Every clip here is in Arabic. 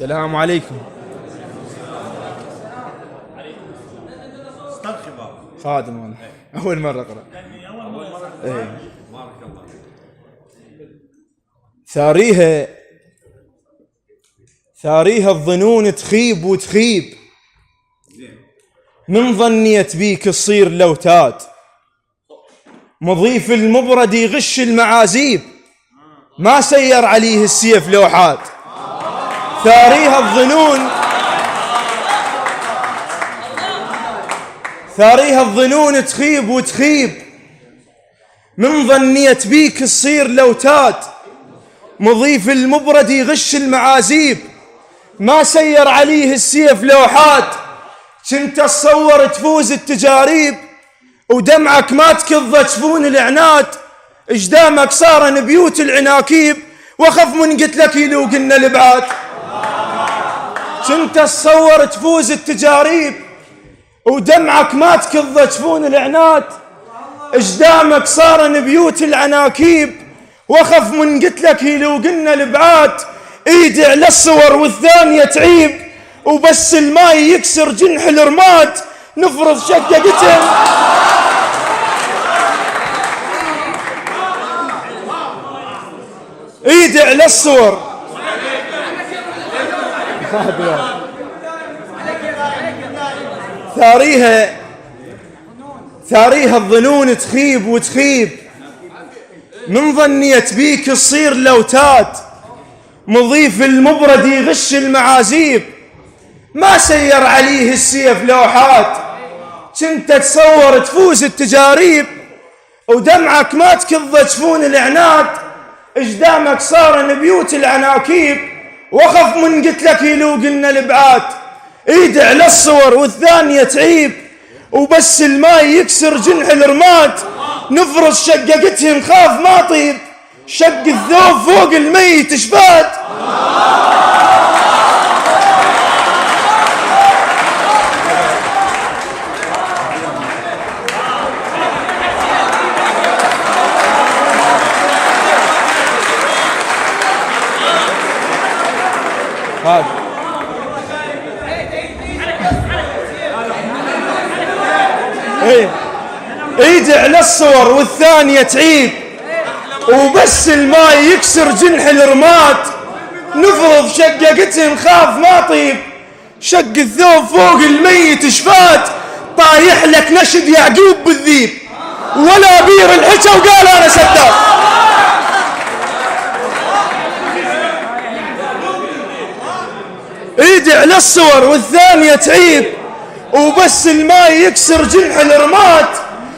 السلام عليكم. خادم والله أول مرة أقرأ. إيه. ثاريها الظنون تخيب وتخيب، من ظنيت بيك تصير لوتاد، مضيف المبرد يغش المعازيب، ما سير عليه السيف لوحات. ثاريها الظنون تخيب وتخيب، من ظنيت بيك تصير لوتاد، مضيف المبرد يغش المعازيب، ما سير عليه السيف لوحات. كنت اتصور تفوز التجاريب، ودمعك ما تكض جفون العناد، اجدامك صارن بيوت العناكيب، وخف من قتلك لو قلنا الابعاد. كنت اتصور تفوز التجاريب، ودمعك ما تكض جفون العناد، اجدامك صارن بيوت العناكيب، وخف من قتلك لو قلنا الابعاد. ايدي على الصور والثانية تعيب، وبس الماي يكسر جنح الرماد، نفرض شقة قتل. ايدي على الصور ثاريها الظنون تخيب وتخيب، من ظنيت بيك تصير لوتاد، مضيف المبرد يغش المعازيب، ما سير عليه السيف لوحات. كنت تصور تفوز التجاريب، ودمعك ما تكض جفون العناد، اجدامك صارن بيوت العناكيب، وخف من قتلك لو قلنا الابعاد. ايد على الصور والثانية تعيب، وبس الماي يكسر جنح الرماد، نفرض شققتهم نخاف ما طيب، شق الثوب فوق الميت شفاد. ايدي على الصور والثانية تعيب، وبس الماي يكسر جنح الرماد، نفرض شققتهم خاف ما طيب، شق الثوب فوق الميت شفات. طايح لك نشد يعقوب بالذيب، ولا بير الحكى وقال انا سداد. ايدي على الصور والثانية تعيب، وبس الماي يكسر جنح الرماد،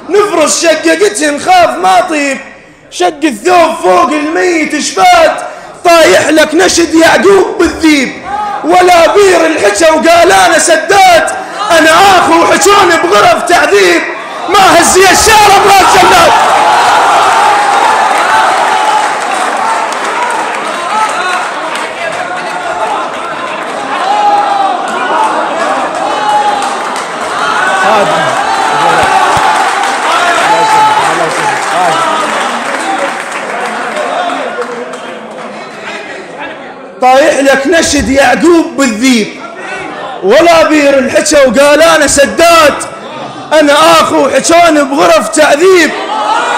نفرض شققتهم خاف ما طيب، شق الثوب فوق الميت شفات. طايح لك نشد يعقوب بالذيب، ولا بير الحكى وقال انا سداد. انا اخو حجون بغرف تعذيب، ما هزي الشارع براس جلاد. طايح لك نشد يعقوب بالذيب، ولا بير الحكى وقال انا سداد. انا اخو حجون بغرف تعذيب،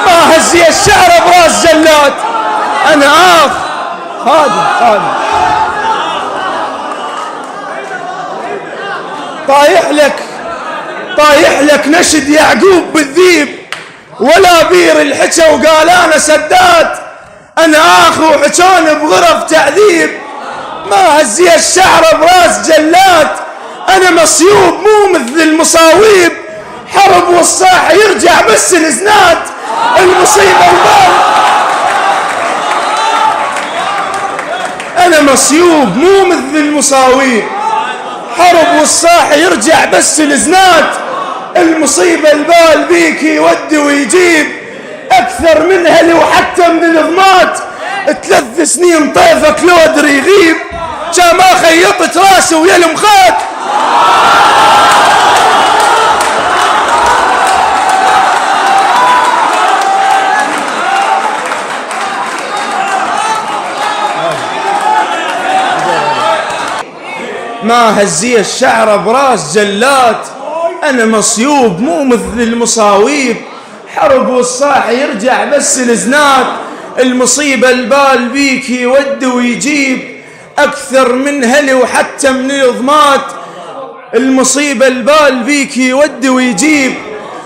ما هزي الشعر براس جلاد. انا اخ خادم طايح لك نشد يعقوب بالذيب، ولا بير الحكى وقال انا سداد. انا اخو حجون بغرف تعذيب، ما هزي الشعر براس جلاد. انا مصيوب مو مثل المصاويب، حرب والصاح يرجع بس الزناد، المصيبة البال. انا مصيوب مو مثل المصاويب، حرب والصاح يرجع بس الزناد، المصيبة البال بيك يودي ويجيب، اكثر منها لو حتى من الضمات. 3 سنين طيفك لو ادري يغيب، جا ما خيطت راسه ويا المخات. ما هزي الشعر براس جلات. أنا مصيوب مو مثل المصاويب، حرب والصاح يرجع بس الزنات. المصيبة البال بيك يود ويجيب أكثر من هلي وحتى من الضمات. المصيبة البال بيك يود ويجيب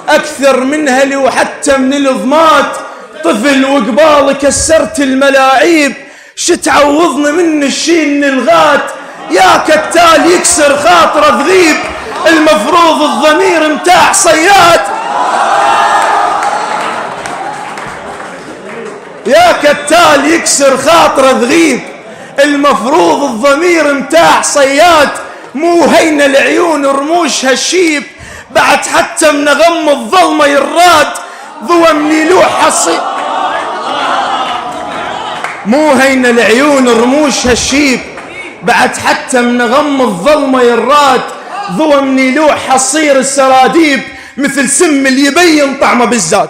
أكثر من هلي وحتى من الضمات. طفل وقبال كسرت الملاعيب، شتعوضنا من الشين الغات. يا كتال يكسر خاطره ذغيب، المفروض الضمير متاع صياد. يا كتال يكسر خاطره ذغيب، المفروض الضمير متاع صياد. مو هين العيون رموشها الشيب، بعد حتى من غم الظلمة يراد. ضوى من يلوح حصي مو هين العيون رموشها الشيب، بعد حتى من غم الظلمة يراد. ضوى من يلوح حصير السراديب، مثل سم اللي يبين طعمه بالزاد.